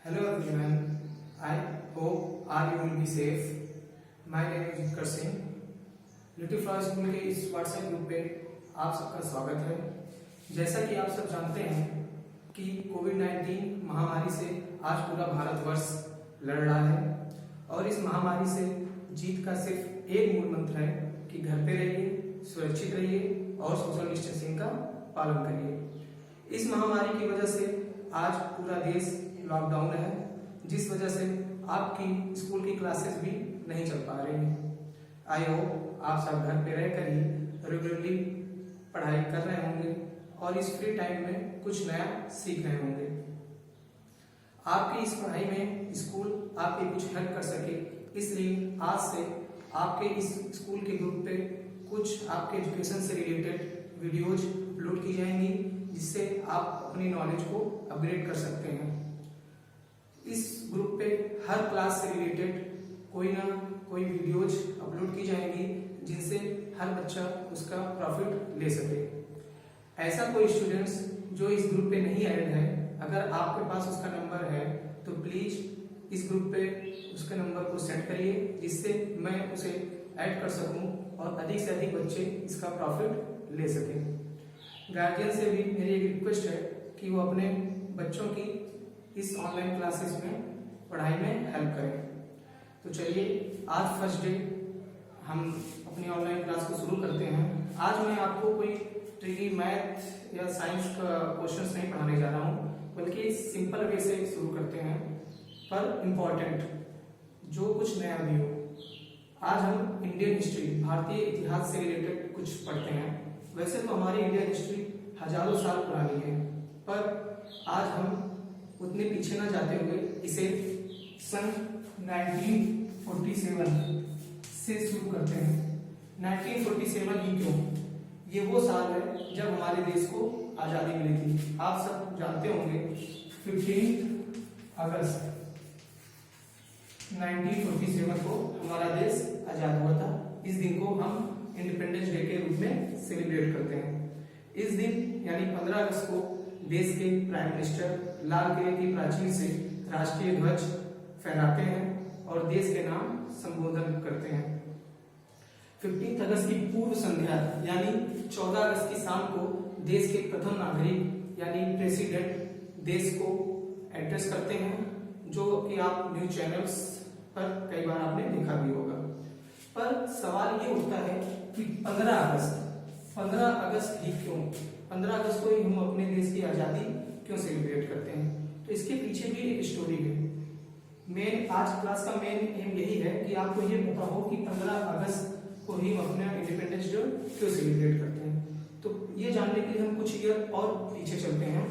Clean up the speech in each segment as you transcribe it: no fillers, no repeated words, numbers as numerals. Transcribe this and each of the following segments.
Hello everyone, I hope all you will be safe. My name is Utkarsh Singh. Little flower school के इस WhatsApp group पे आप सबका स्वागत है। जैसा कि आप सब जानते हैं कि कोविड-19 महामारी से आज पूरा भारतवर्ष लड़ रहा है और इस महामारी से जीत का सिर्फ एक मूल मंत्र है कि घर पे रहिए, सुरक्षित रहिए और सोशल डिस्टेंसिंग का पालन करिए। इस महामारी की वजह से आज पूरा देश लॉकडाउन है, जिस वजह से आपकी स्कूल की क्लासेस भी नहीं चल पा रही हैं। आई होप आप सब घर पे रहकर ही रेगुलरली पढ़ाई कर रहे होंगे और इस फ्री टाइम में कुछ नया सीख रहे होंगे। आपकी इस पढ़ाई में स्कूल आपकी कुछ हेल्प कर सके, इसलिए आज से आपके इस स्कूल के ग्रुप पे कुछ आपके एजुकेशन से रिलेटेड वीडियोज अपलोड की जाएंगी, जिससे आप अपनी नॉलेज को अपग्रेड कर सकते हैं। इस ग्रुप पे हर क्लास से रिलेटेड कोई ना कोई वीडियोज अपलोड की जाएंगी, जिनसे हर बच्चा उसका प्रॉफिट ले सके। ऐसा कोई स्टूडेंट्स जो इस ग्रुप पे नहीं ऐड है, अगर आपके पास उसका नंबर है तो प्लीज इस ग्रुप पे उसके नंबर को सेंड करिए, जिससे मैं उसे ऐड कर सकूं और अधिक से अधिक बच्चे इसका प्रॉफिट ले सकें। गार्जियन से भी मेरी एक रिक्वेस्ट है कि वो अपने बच्चों की इस ऑनलाइन क्लासेस में पढ़ाई में हेल्प करें। तो चलिए आज फर्स्ट डे हम अपनी ऑनलाइन क्लास को शुरू करते हैं। आज मैं आपको कोई ट्रिकी मैथ या साइंस का क्वेश्चंस नहीं पढ़ाने जा रहा हूँ, बल्कि सिंपल वे से शुरू करते हैं, पर इम्पोर्टेंट, जो कुछ नया भी हो। आज हम इंडियन हिस्ट्री, भारतीय इतिहास से रिलेटेड कुछ पढ़ते हैं। वैसे तो हमारी इंडियन हिस्ट्री हजारों साल पुरानी है, पर आज हम उतने पीछे ना जाते हुए इसे सन 1947 से शुरू करते हैं। 1947 ही क्यों? ये वो साल है जब हमारे देश को आजादी मिली थी। आप सब जानते होंगे 15 अगस्त 1947 को हमारा देश आजाद हुआ था। इस दिन को हम इंडिपेंडेंस डे के रूप में सेलिब्रेट करते हैं। इस दिन यानी 15 अगस्त को देश के प्राइम मिनिस्टर लाल किले की प्राचीर से राष्ट्रीय ध्वज फहराते हैं और देश के नाम संबोधन करते हैं। 15 अगस्त की पूर्व संध्या यानी 14 अगस्त की शाम को देश के प्रथम नागरिक यानी प्रेसिडेंट देश को एड्रेस करते हैं, जो कि आप न्यूज चैनल्स पर कई बार आपने देखा भी होगा। पर सवाल ये उठता है कि 15 अगस्त ही क्यों? 15 अगस्त को ही हम अपने देश की आजादी क्यों सेलिब्रेट करते हैं? तो इसके पीछे भी एक स्टोरी है। आज क्लास का मेन एम यही है कि आपको ये पता हो कि 15 अगस्त को ही हम अपना इंडिपेंडेंस डे क्यों सेलिब्रेट करते हैं। तो ये जानने के लिए हम कुछ ईयर और पीछे चलते हैं।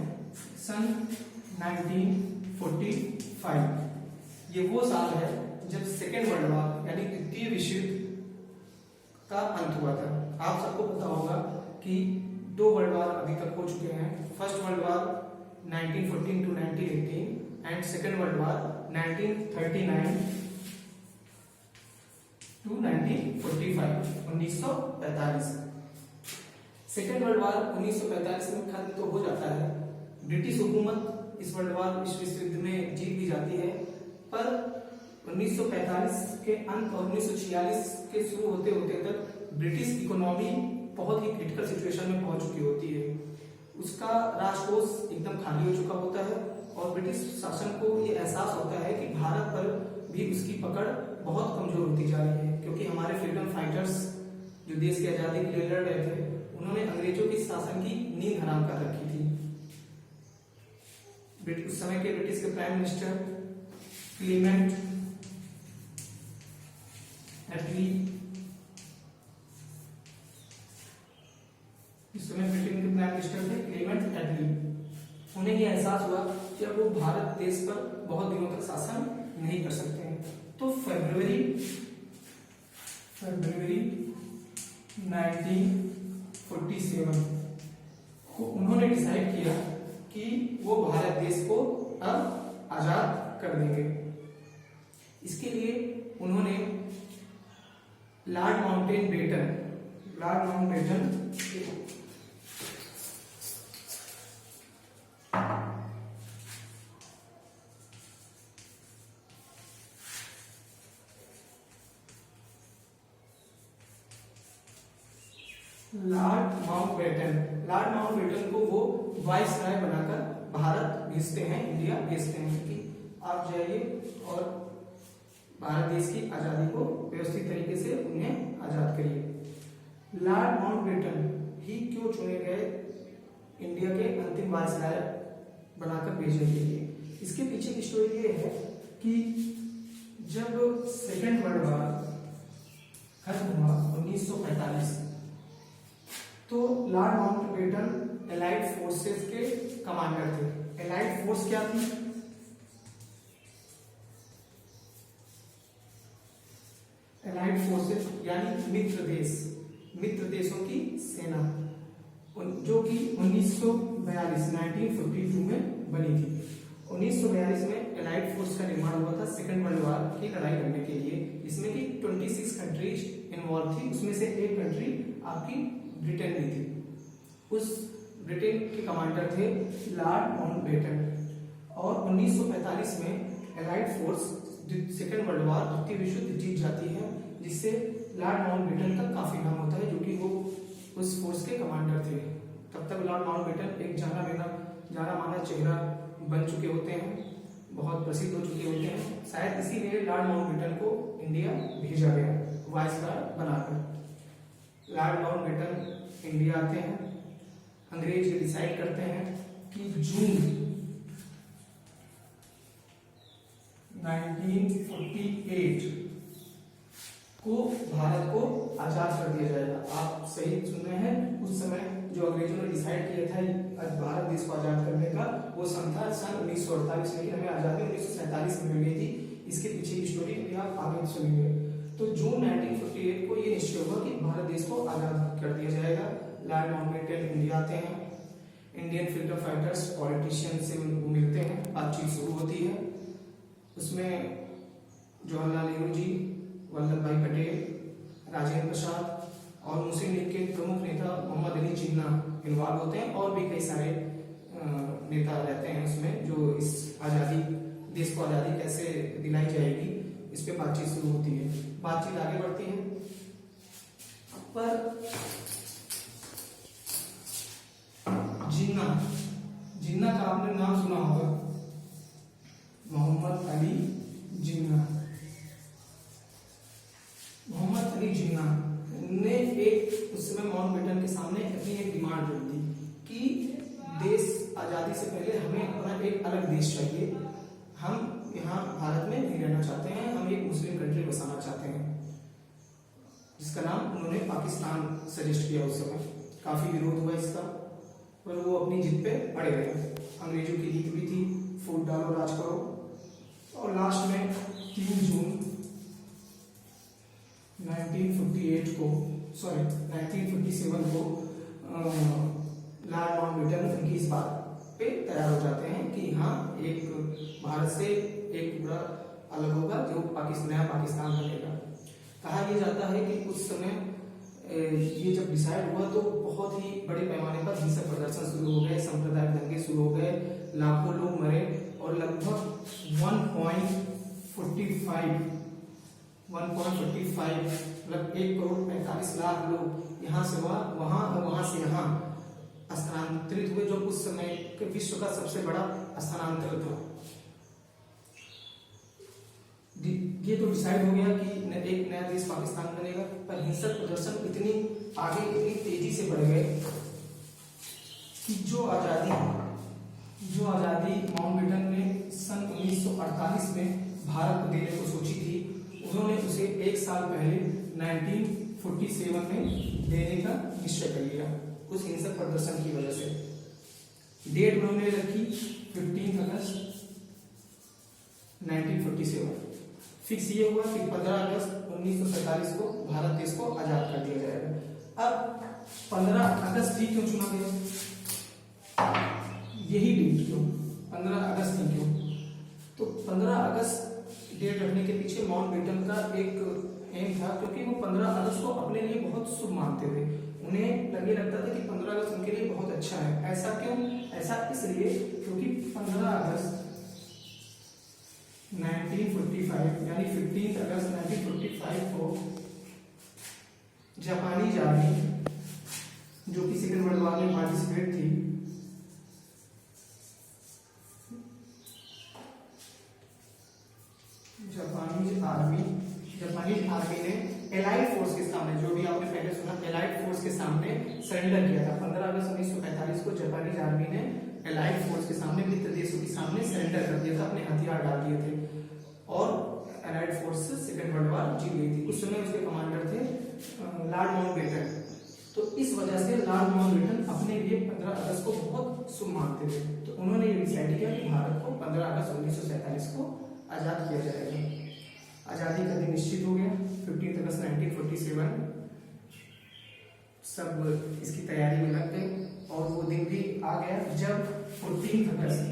सन 1945 ये वो साल है जब सेकेंड वर्ल्ड वॉर यानी द्वितीय विश्व युद्ध का अंत हुआ था। आप सबको पता होगा कि 2 वर्ल्ड वॉर अभी तक हो चुके हैं। First world war 1914 to 1918 and second world war 1939 to 1945। Second world war 1945 में खत्म तो हो जाता है। ब्रिटिश हुकूमत इस वर्ल्ड वॉर विश्व युद्ध में जीत भी जाती है, पर 1945 के अंत और 1946 के शुरू होते होते तक ब्रिटिश इकोनॉमी बहुत ही क्रिटिकल सिचुएशन में पहुंच चुकी होती है। उसका राजकोष एकदम खाली हो चुका होता है और ब्रिटिश शासन को ये एहसास होता है कि भारत पर भी उसकी पकड़ बहुत कमजोर होती जा रही है, क्योंकि हमारे फ्रीडम फाइटर्स जो देश की आजादी के लिए लड़ रहे थे, उन्होंने अंग्रेजों के शासन की नींद हराम कर रखी थी। उस समय के ब्रिटिश के प्राइम मिनिस्टर क्लीमेंट एटली, इस समय ब्रिटेन के प्राइम मिनिस्टर थे क्लेमेंट एटली। उन्हें यह एहसास हुआ कि अब वो भारत देश पर बहुत दिनों तक शासन नहीं कर सकते हैं। तो फरवरी 1947 को उन्होंने डिसाइड किया कि वो भारत देश को अब आजाद कर देंगे। इसके लिए उन्होंने लॉर्ड माउंटबेटन लॉर्ड माउंटबेटन को वो वाइसराय बनाकर भारत भेजते हैं, इंडिया भेजते हैं कि आप जाइए और भारत देश की आजादी को व्यवस्थित तरीके से उन्हें आजाद करिए। लॉर्ड माउंटबेटन ही क्यों चुने गए इंडिया के अंतिम वाइसराय बनाकर भेजने के लिए? इसके पीछे की स्टोरी ये है कि जब सेकेंड वर्ल्ड वॉर खत्म हुआ 1945, तो लॉर्ड माउंटबेटन एलाइड फोर्सेस के कमांडर थे। एलाइड फोर्स क्या थी? एलाइड फोर्सेस यानी मित्र देशों की सेना, जो कि 1942 में बनी थी। 1942 में एलाइड फोर्स का निर्माण हुआ था सेकेंड वर्ल्ड वॉर की लड़ाई लड़ने के लिए, जिसमें कि 26 कंट्रीज इन्वॉल्व थी। उसमें से एक कंट्री आपकी ब्रिटेन भी थी। उस ब्रिटेन के कमांडर थे लॉर्ड माउंटबेटन। और 1945 में allied force second world war द्वितीय विश्व युद्ध जीत जाती है, जिससे लॉर्ड माउंटबेटन का काफी नाम होता है, जो कि वो उस फोर्स के कमांडर थे। तब तक लॉर्ड माउंटबेटन एक जाना माना चेहरा बन चुके होते हैं, बहुत प्रसिद्ध हो चुके होते हैं। शायद इसीलिए लॉर्ड माउंटबेटन को इंडिया भेजा गया वाइसराय बनाकर। लॉर्ड माउंटबेटन इंडिया आते हैं। अंग्रेज ये डिसाइड करते हैं कि जून 1948 को भारत को आजाद कर दिया जाएगा। आप सही सुन रहे हैं, उस समय जो अंग्रेजों ने डिसाइड किया था भारत देश को आजाद करने का, वो सन था सन 1948, लेकिन हमें आजादी 1947 में मिल गई थी। इसके पीछे की स्टोरी भी आप आगे सुनेंगे। तो जून 1948 को ये निश्चय हुआ कि भारत देश को आजाद कर दिया जाएगा। लॉर्ड माउंटबेटन इंडिया आते हैं। इंडियन फ्रीडम फाइटर्स, पॉलिटिशियन से मिलते हैं, बातचीत शुरू होती है। उसमें जवाहरलाल नेहरू जी, वल्लभ भाई पटेल, राजेंद्र प्रसाद और मुस्लिम लीग के प्रमुख नेता मोहम्मद अली जिन्ना इन्वॉल्व होते हैं, और भी कई सारे नेता रहते हैं उसमें, जो इस देश को आजादी कैसे दिलाई जाएगी इस पे बातचीत शुरू होती है। बातचीत आगे बढ़ती है, पर जिन्ना का आपने नाम सुना होगा, मोहम्मद अली जिन्ना ने उस समय माउंटबेटन के सामने अपनी एक डिमांड रखी थी कि देश आजादी से पहले हमें अपना एक अलग देश चाहिए। हम यहाँ भारत में नहीं रहना चाहते हैं, हम एक मुस्लिम कंट्री बसाना चाहते हैं, जिसका नाम उन्होंने पाकिस्तान सजेस्ट किया। उस समय काफी विरोध हुआ इसका, पर वो अपनी जिद पे अड़े रहे। अंग्रेजों की नीति भी थी, फूट डालो राज करो। और लास्ट में 3 जून 1947 को लॉर्ड माउंटबेटन उनकी इस बात पे तैयार हो जाते हैं कि हाँ, एक भारत से एक टुकड़ा अलग होगा, जो नया पाकिस्तान बनेगा। कहा यह जाता है कि उस समय ये जब डिसाइड हुआ तो बहुत ही बड़े पैमाने पर हिंसक प्रदर्शन शुरू हो गए, सांप्रदायिक दंगे शुरू हो गए, लाखों लोग मरे और लगभग 1.45 मतलब 1,45,00,000 लोग यहाँ से वहां और वहां से यहाँ स्थानांतरित हुए, जो उस समय के विश्व का सबसे बड़ा स्थानांतरण था। ये तो डिसाइड हो गया कि एक नया देश पाकिस्तान बनेगा, पर हिंसक प्रदर्शन इतनी तेजी से बढ़ गए कि जो आजादी माउंटबेटन ने सन 1948 में भारत को देने को सोची थी, उन्होंने उसे एक साल पहले 1947 में देने का निश्चय कर लिया। उस हिंसक प्रदर्शन की वजह से डेट उन्होंने रखी 15 अगस्त 1947। फिक्स ये हुआ कि 15 अगस्त 1947 को भारत देश को आजाद कर दिया जाएगा। अब 15 अगस्त ही क्यों चुना गया? यही डेट क्यों, 15 अगस्त ही क्यों? तो 15 अगस्त डेट रखने के पीछे माउंटबेटन का एक एम था, क्योंकि वो 15 अगस्त को अपने लिए बहुत शुभ मानते थे। उन्हें लगता था कि 15 अगस्त उनके लिए बहुत अच्छा है। ऐसा क्यों? ऐसा इसलिए क्योंकि 15 अगस्त 1945 यानी 15 अगस्त 1945 को जापानी आर्मी जो कि सेकेंड वर्ल्ड वॉर में पार्टिसिपेट थी। जापानीज आर्मी ने एलाइड फोर्स के सामने, जो भी आपने पहले सुना, एलाइड फोर्स के सामने सरेंडर किया था। 15 अगस्त 1945 को जापानीज आर्मी ने एलाइड फोर्स के सामने, मित्र देशों के सामने सरेंडर कर दिया था, अपने हथियार डाल दिए थे और allied force second world war जीत गई थी। उस समय उसके कमांडर थे लॉर्ड माउंटबेटन। तो इस वजह से लॉर्ड माउंटबेटन अपने लिए 15 अगस्त को बहुत शुभ मानते थे। तो उन्होंने ये डिसाइड किया कि भारत को 15 अगस्त 1947 को आजाद किया जाएगा। आजादी का दिन निश्चित हो गया 15 अगस्त 1947। सब इसकी तैयारी में लग गए और वो दिन भी आ गया जब 14 अगस्त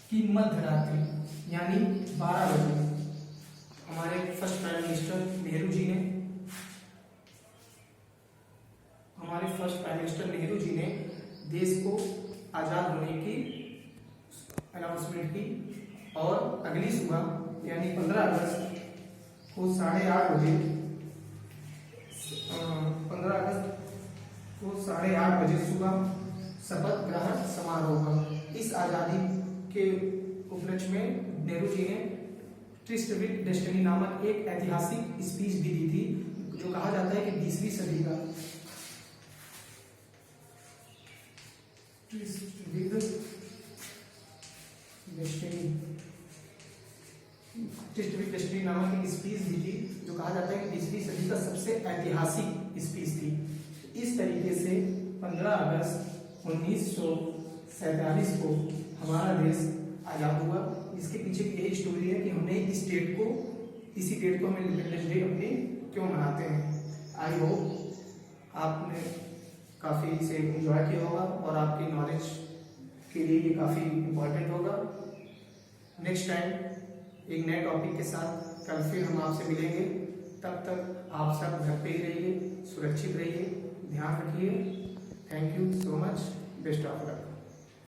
की मध्य रात्रि यानी 12 बजे हमारे first prime minister Nehru ji ने देश को आजाद होने की अनाउंसमेंट की और अगली सुबह यानी 15 अगस्त को 8:30 बजे 15 अगस्त को 8:30 बजे सुबह शपथ ग्रहण समारोह हुआ। इस आजादी के उपलक्ष्य में नेहरू जी ने ट्रिस्ट विद डेस्टिनी नामक एक ऐतिहासिक स्पीच भी दी थी, जो कहा जाता है कि 20वीं सदी का ट्रिस्ट विद डेस्टिनी नामक एक स्पीच दी थी, जो कहा जाता है कि 20वीं सदी का सबसे ऐतिहासिक स्पीच थी। इस तरीके से 15 अगस्त 1947 को हमारा देश आजाद हुआ। इसके पीछे की यही स्टोरी है कि हमने इसी डेट को हम इंडिपेंडेंस डे अपने क्यों मनाते हैं। आई होप आपने काफ़ी इसे एंजॉय किया होगा और आपकी नॉलेज के लिए ये काफ़ी इम्पोर्टेंट होगा। नेक्स्ट टाइम एक नए टॉपिक के साथ कल फिर हम आपसे मिलेंगे। तब तक आप सब घर पे ही रहिए, सुरक्षित रहिए, ध्यान रखिए। Thank you so much, best of luck.